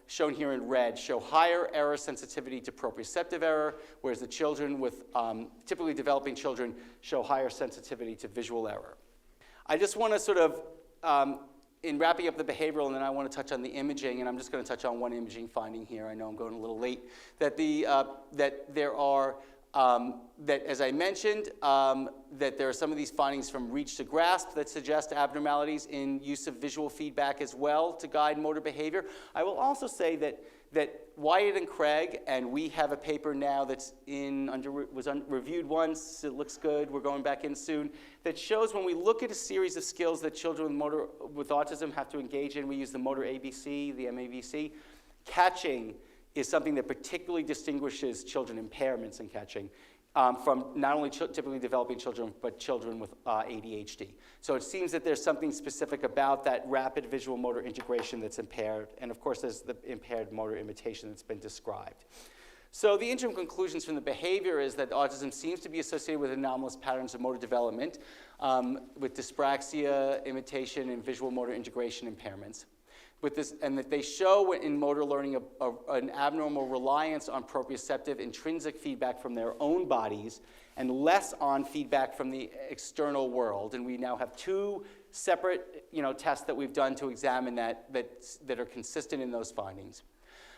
shown here in red, show higher error sensitivity to proprioceptive error, whereas the children with typically developing children show higher sensitivity to visual error. I just want to sort of in wrapping up the behavioral, and then I want to touch on the imaging, and I'm just going to touch on one imaging finding here. I know I'm going a little late. That there are, that as I mentioned, that there are some of these findings from reach to grasp that suggest abnormalities in use of visual feedback as well to guide motor behavior. I will also say that Wyatt and Craig, and we have a paper now that's reviewed once, it looks good, we're going back in soon, that shows when we look at a series of skills that children with autism have to engage in, we use the motor ABC, the MAVC, catching is something that particularly distinguishes children impairments in catching from not only typically developing children, but children with ADHD. So it seems that there's something specific about that rapid visual motor integration that's impaired, and of course there's the impaired motor imitation that's been described. So the interim conclusions from the behavior is that autism seems to be associated with anomalous patterns of motor development, with dyspraxia, imitation, and visual motor integration impairments. With this, and that they show in motor learning an abnormal reliance on proprioceptive intrinsic feedback from their own bodies and less on feedback from the external world. And we now have two separate tests that we've done to examine that are consistent in those findings.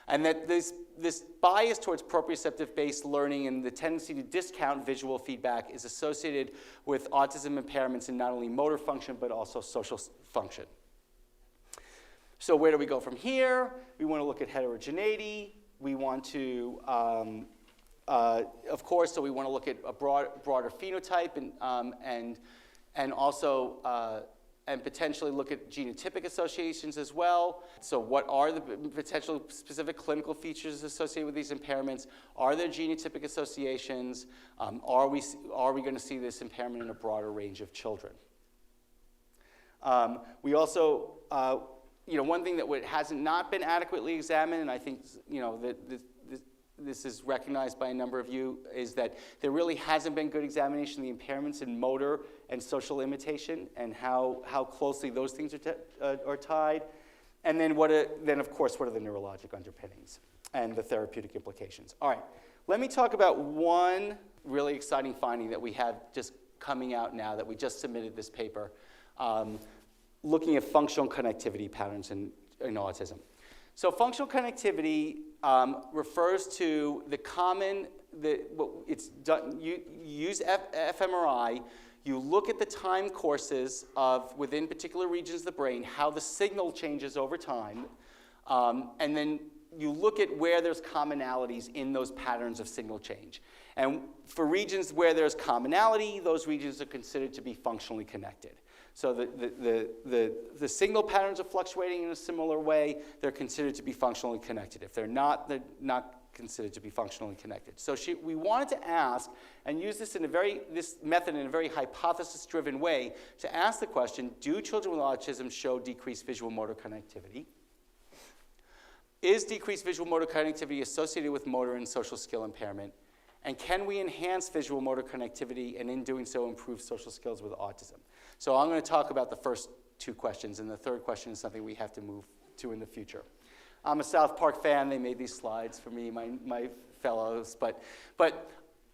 And that this bias towards proprioceptive-based learning and the tendency to discount visual feedback is associated with autism impairments in not only motor function, but also social function. So where do we go from here? We want to look at heterogeneity. We want to, of course, so we want to look at a broader phenotype and also and potentially look at genotypic associations as well. So what are the potential specific clinical features associated with these impairments? Are there genotypic associations? Are we going to see this impairment in a broader range of children? We also, one thing that has not been adequately examined, and I think that this is recognized by a number of you, is that there really hasn't been good examination of the impairments in motor and social imitation and how closely those things are tied. And then of course, what are the neurologic underpinnings and the therapeutic implications? All right, let me talk about one really exciting finding that we have just coming out now that we just submitted this paper. Looking at functional connectivity patterns in autism. So functional connectivity refers to the common, it's done, you use fMRI, you look at the time courses of within particular regions of the brain, how the signal changes over time, and then you look at where there's commonalities in those patterns of signal change. And for regions where there's commonality, those regions are considered to be functionally connected. So the signal patterns are fluctuating in a similar way, they're considered to be functionally connected. If they're not considered to be functionally connected. So we wanted to ask, and use this method in a very hypothesis-driven way, to ask the question, do children with autism show decreased visual motor connectivity? Is decreased visual motor connectivity associated with motor and social skill impairment? And can we enhance visual motor connectivity and in doing so improve social skills with autism? So I'm going to talk about the first two questions, and the third question is something we have to move to in the future. I'm a South Park fan. They made these slides for me, my fellows, but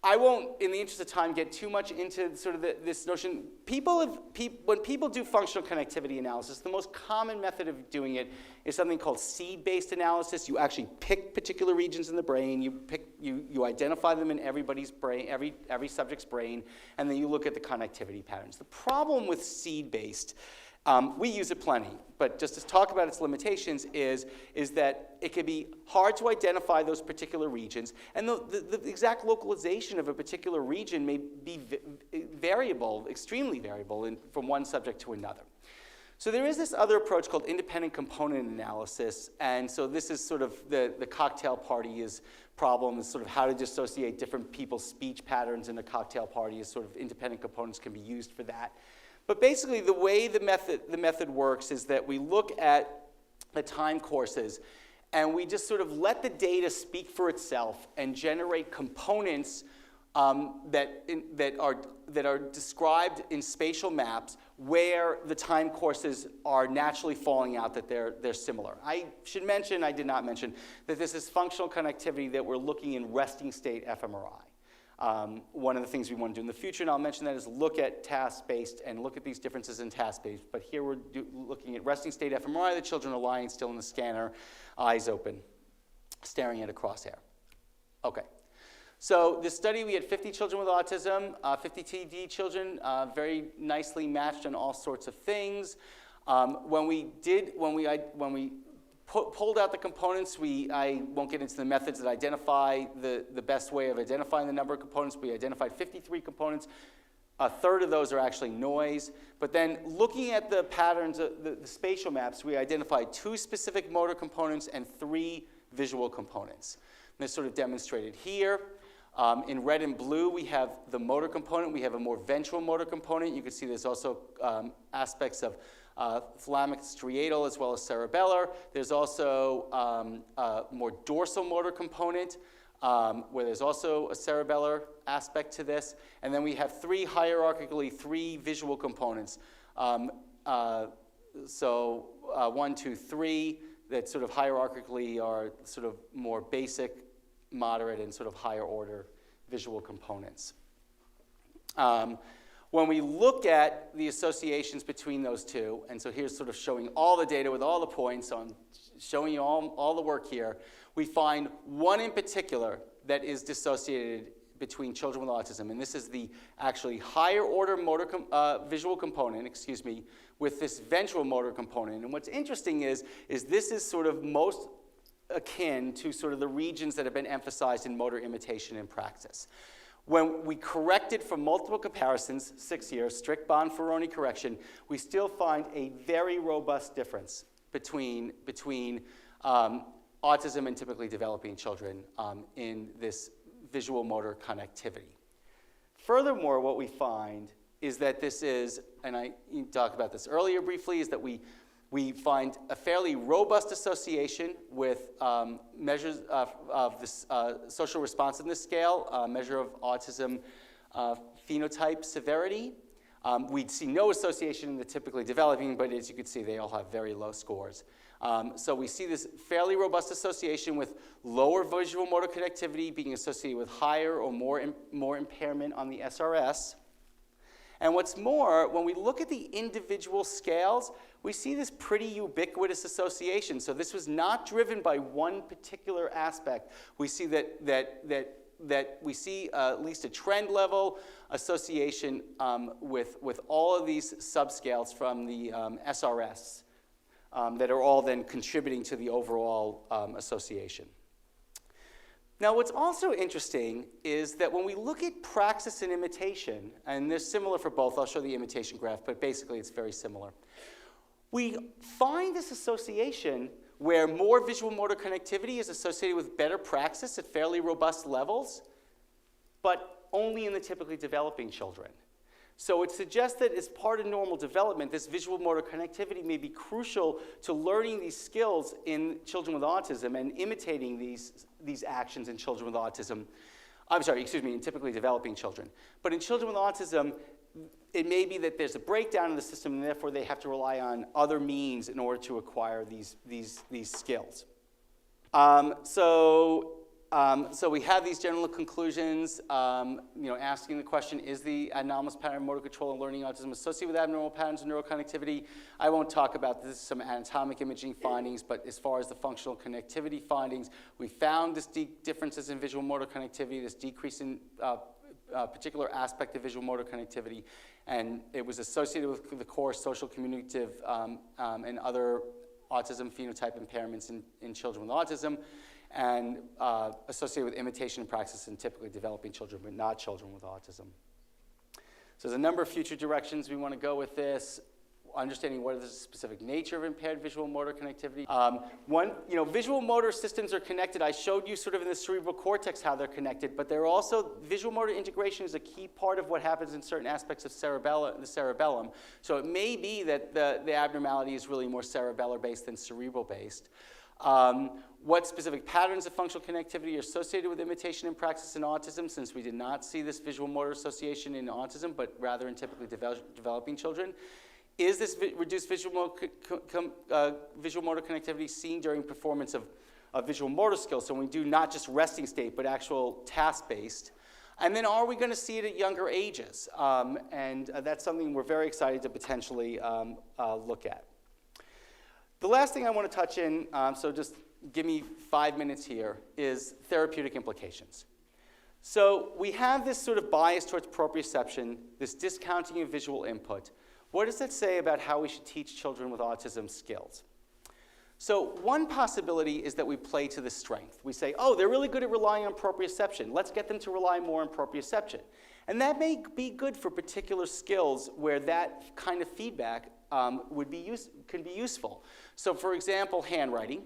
I won't, in the interest of time, get too much into sort of this notion. When people do functional connectivity analysis, the most common method of doing it is something called seed-based analysis. You actually pick particular regions in the brain, you identify them in everybody's brain, every subject's brain, and then you look at the connectivity patterns. The problem with seed-based, we use it plenty, but just to talk about its limitations is that it can be hard to identify those particular regions, and the exact localization of a particular region may be variable, extremely variable from one subject to another. So there is this other approach called independent component analysis, and so this is sort of the cocktail party problem is sort of how to dissociate different people's speech patterns in a cocktail party, is sort of independent components can be used for that. But basically, the way the method works is that we look at the time courses, and we just sort of let the data speak for itself and generate components that are described in spatial maps where the time courses are naturally falling out, that they're similar. I should mention, I did not mention, that this is functional connectivity that we're looking in resting state fMRI. One of the things we want to do in the future, and I'll mention that, is look at task-based and look at these differences in task-based. But here we're looking at resting state fMRI. The children are lying still in the scanner, eyes open, staring at a crosshair. Okay. So this study, we had 50 children with autism, 50 TD children, very nicely matched on all sorts of things. When we pulled out the components, I won't get into the methods that identify the best way of identifying the number of components. We identified 53 components. A third of those are actually noise. But then looking at the patterns, the spatial maps, we identified 2 specific motor components and 3 visual components. And they're sort of demonstrated here. In red and blue, we have the motor component. We have a more ventral motor component. You can see there's also aspects of thalamic striatal as well as cerebellar. There's also a more dorsal motor component where there's also a cerebellar aspect to this. And then we have hierarchically three visual components. So 1, 2, 3 that sort of hierarchically are sort of more basic, moderate, and sort of higher order visual components. When we look at the associations between those two, and so here's sort of showing all the data with all the points, so I'm showing you all the work here, we find one in particular that is dissociated between children with autism, and this is the actually higher order visual component, with this ventral motor component. And what's interesting is this is sort of most akin to sort of the regions that have been emphasized in motor imitation and praxis. When we corrected for multiple comparisons, 6 years, strict Bonferroni correction, we still find a very robust difference between autism and typically developing children in this visual motor connectivity. Furthermore, what we find is that this is, and I talked about this earlier briefly, is that we find a fairly robust association with measures of this social responsiveness scale, measure of autism phenotype severity. We'd see no association in the typically developing, but as you can see, they all have very low scores. So we see this fairly robust association with lower visual motor connectivity being associated with higher or more impairment on the SRS. And what's more, when we look at the individual scales, we see this pretty ubiquitous association. So this was not driven by one particular aspect. We see that we see at least a trend level association with all of these subscales from the SRS that are all then contributing to the overall association. Now, what's also interesting is that when we look at praxis and imitation, and they're similar for both, I'll show the imitation graph, but basically it's very similar. We find this association where more visual motor connectivity is associated with better praxis at fairly robust levels, but only in the typically developing children. So it suggests that as part of normal development, this visual motor connectivity may be crucial to learning these skills in children with autism and imitating these actions in children with autism. In typically developing children. But in children with autism, it may be that there's a breakdown in the system, and therefore they have to rely on other means in order to acquire these skills. So we have these general conclusions, asking the question, is the anomalous pattern of motor control and learning autism associated with abnormal patterns of neuroconnectivity? I won't talk about this, some anatomic imaging findings, but as far as the functional connectivity findings, we found this differences in visual motor connectivity, this decrease in particular aspect of visual motor connectivity, and it was associated with the core social, communicative, and other autism phenotype impairments in children with autism, and associated with imitation and praxis in typically developing children, but not children with autism. So there's a number of future directions we want to go with this. Understanding what is the specific nature of impaired visual motor connectivity. Visual motor systems are connected. I showed you sort of in the cerebral cortex how they're connected, but they're also, visual motor integration is a key part of what happens in certain aspects of the cerebellum. So it may be that the abnormality is really more cerebellar-based than cerebral-based. What specific patterns of functional connectivity are associated with imitation and praxis in autism, since we did not see this visual motor association in autism, but rather in typically developing children. Is this reduced visual motor connectivity seen during performance of visual motor skills? So when we do not just resting state, but actual task-based. And then are we going to see it at younger ages? That's something we're very excited to potentially look at. The last thing I want to touch in, so just give me 5 minutes here, is therapeutic implications. So we have this sort of bias towards proprioception, this discounting of visual input. What does that say about how we should teach children with autism skills? So one possibility is that we play to the strength. We say, oh, they're really good at relying on proprioception. Let's get them to rely more on proprioception. And that may be good for particular skills where that kind of feedback can be useful. So for example, handwriting.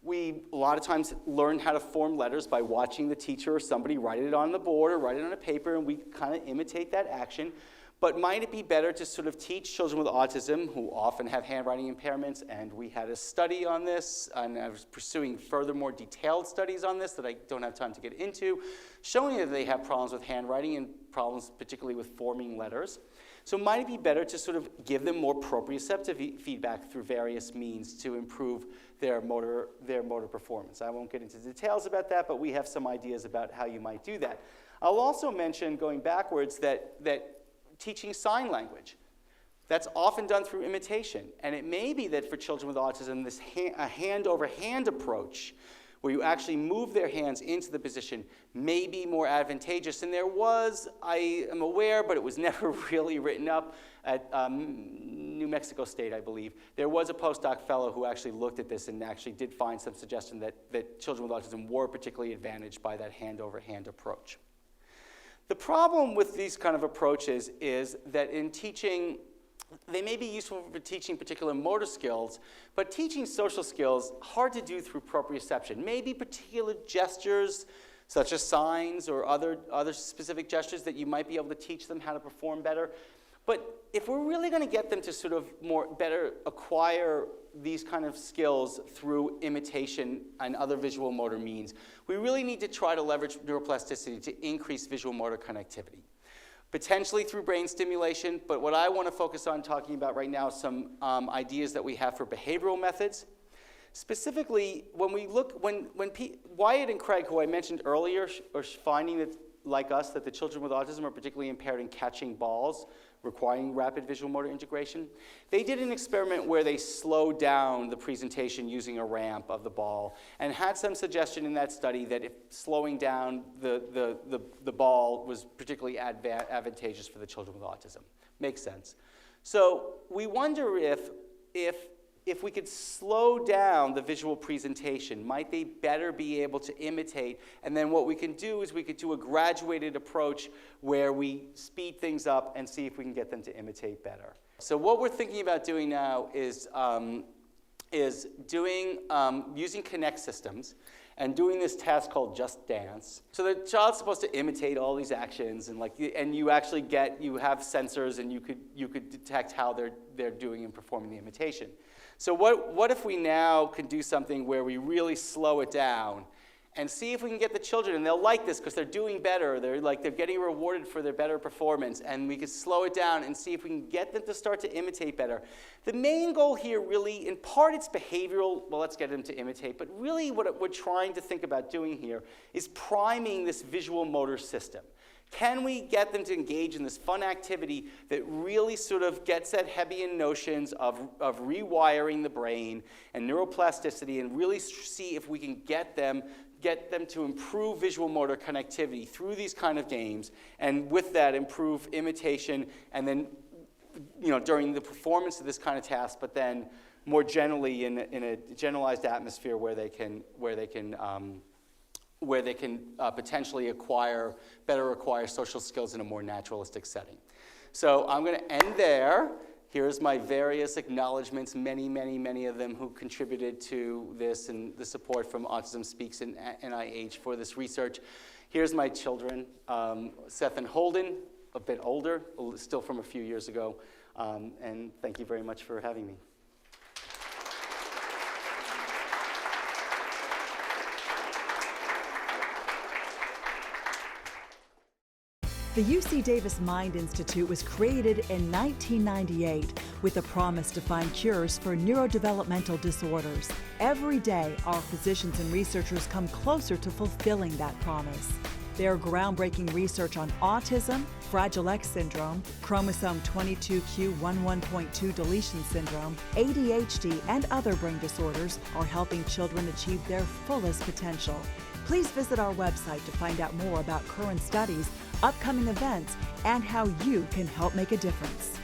We, a lot of times, learn how to form letters by watching the teacher or somebody write it on the board or write it on a paper, and we kind of imitate that action. But might it be better to sort of teach children with autism, who often have handwriting impairments, and we had a study on this, and I was pursuing further more detailed studies on this that I don't have time to get into, showing that they have problems with handwriting and problems particularly with forming letters. So might it be better to sort of give them more proprioceptive feedback through various means to improve their motor performance? I won't get into details about that, but we have some ideas about how you might do that. I'll also mention, going backwards, that teaching sign language. That's often done through imitation. And it may be that for children with autism, this a hand-over-hand approach, where you actually move their hands into the position, may be more advantageous. And there was, I am aware, but it was never really written up, at New Mexico State, I believe. There was a postdoc fellow who actually looked at this and actually did find some suggestion that children with autism were particularly advantaged by that hand-over-hand approach. The problem with these kind of approaches is that in teaching, they may be useful for teaching particular motor skills, but teaching social skills, hard to do through proprioception. Maybe particular gestures, such as signs or other specific gestures that you might be able to teach them how to perform better. But if we're really going to get them to sort of better acquire these kind of skills through imitation and other visual motor means, we really need to try to leverage neuroplasticity to increase visual motor connectivity. Potentially through brain stimulation, but what I want to focus on talking about right now is some ideas that we have for behavioral methods. Specifically, when we look, Wyatt and Craig, who I mentioned earlier, are finding that, like us, that the children with autism are particularly impaired in catching balls, requiring rapid visual motor integration. They did an experiment where they slowed down the presentation using a ramp of the ball, and had some suggestion in that study that if slowing down the ball was particularly advantageous for the children with autism. Makes sense. So we wonder if we could slow down the visual presentation, might they better be able to imitate? And then what we can do is we could do a graduated approach where we speed things up and see if we can get them to imitate better. So what we're thinking about doing now is using Connect systems and doing this task called Just Dance. So the child's supposed to imitate all these actions, and you actually have sensors, and you could detect how they're doing and performing the imitation. So what if we now can do something where we really slow it down and see if we can get the children, and they'll like this because they're doing better, they're getting rewarded for their better performance, and we can slow it down and see if we can get them to start to imitate better. The main goal here really, in part it's behavioral, well, let's get them to imitate, but really what we're trying to think about doing here is priming this visual motor system. Can we get them to engage in this fun activity that really sort of gets at Hebbian notions of rewiring the brain and neuroplasticity, and really see if we can get them to improve visual motor connectivity through these kind of games, and with that improve imitation, and then during the performance of this kind of task, but then more generally in a generalized atmosphere where they can potentially better acquire social skills in a more naturalistic setting. So I'm going to end there. Here's my various acknowledgements, many of them who contributed to this, and the support from Autism Speaks and NIH for this research. Here's my children, Seth and Holden, a bit older, still from a few years ago, and thank you very much for having me. The UC Davis Mind Institute was created in 1998 with a promise to find cures for neurodevelopmental disorders. Every day, our physicians and researchers come closer to fulfilling that promise. Their groundbreaking research on autism, Fragile X syndrome, chromosome 22q11.2 deletion syndrome, ADHD, and other brain disorders are helping children achieve their fullest potential. Please visit our website to find out more about current studies, upcoming events, and how you can help make a difference.